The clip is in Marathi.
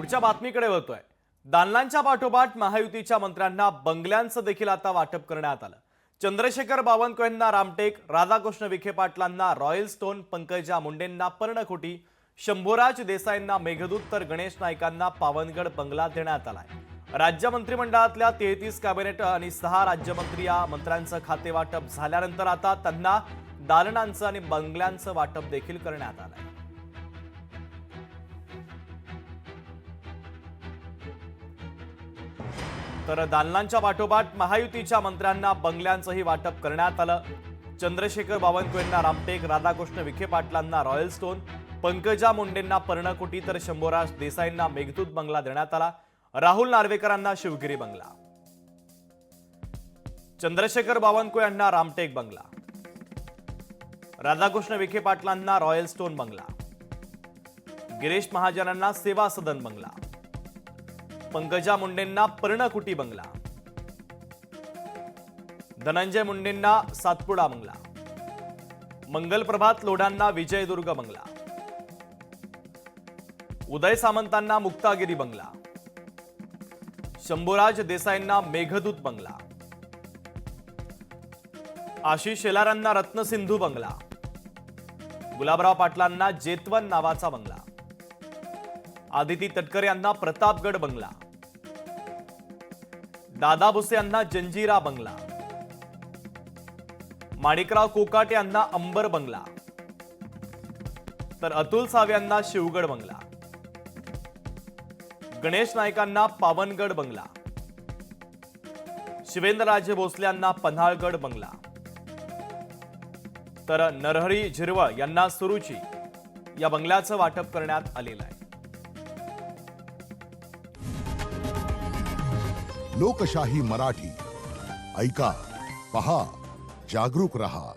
पुढच्या बातमीकडे वळतोय। दालनांच्या पाठोपाठ महायुतीच्या मंत्र्यांना बंगल्यांचं देखील आता वाटप करण्यात आलं। चंद्रशेखर बावनकुळेंना रामटेक, राधाकृष्ण विखे पाटलांना रॉयल स्टोन, पंकजा मुंडेंना पर्णकुटी, शंभूराज देसाईंना मेघदूत तर गणेश नाईकांना पावनगड बंगला देण्यात आलाय। राज्य मंत्रिमंडळातल्या 33 कॅबिनेट आणि 6 राज्यमंत्री या मंत्र्यांचं खाते वाटप झाल्यानंतर आता त्यांना दालनांचं आणि बंगल्यांचं वाटप देखील करण्यात आलंय। तर दालनांच्या पाठोपाठ महायुतीच्या मंत्र्यांना बंगल्यांचंही वाटप करण्यात आलं। चंद्रशेखर बावनकुळेंना रामटेक, राधाकृष्ण विखे पाटलांना रॉयल स्टोन, पंकजा मुंडेंना पर्णकुटी तर शंभूराज देसाईंना मेघदूत बंगला देण्यात आला। राहुल नार्वेकरांना शिवगिरी बंगला, चंद्रशेखर बावनकुळे यांना रामटेक बंगला, राधाकृष्ण विखे पाटलांना रॉयल स्टोन बंगला, गिरीश महाजनांना सेवा सदन बंगला, पंकजा मुंडेंना पर्णकुटी बंगला, धनंजय मुंडेंना सातपुडा बंगला, मंगल प्रभात लोढांना विजयदुर्ग बंगला, उदय सामंतांना मुक्तागिरी बंगला, शंभूराज देसाईंना मेघदूत बंगला, आशिष शेलारांना रत्नसिंधू बंगला, गुलाबराव पाटलांना जेतवन नावाचा बंगला, आदिती तटकरे यांना प्रतापगड बंगला, दादा भुसे यांना जंजिरा बंगला, माणिकराव कोकाटे यांना अंबर बंगला, तर अतुल सावे यांना शिवगड बंगला, गणेश नाईकांना पावनगड बंगला, शिवेंद्रराजे भोसले यांना पन्हाळगड बंगला, तर नरहरी झिरवळ यांना सुरुची या बंगल्याचं वाटप करण्यात आलेलं आहे। लोकशाही मराठी ऐका, पहा, जागरूक रहा।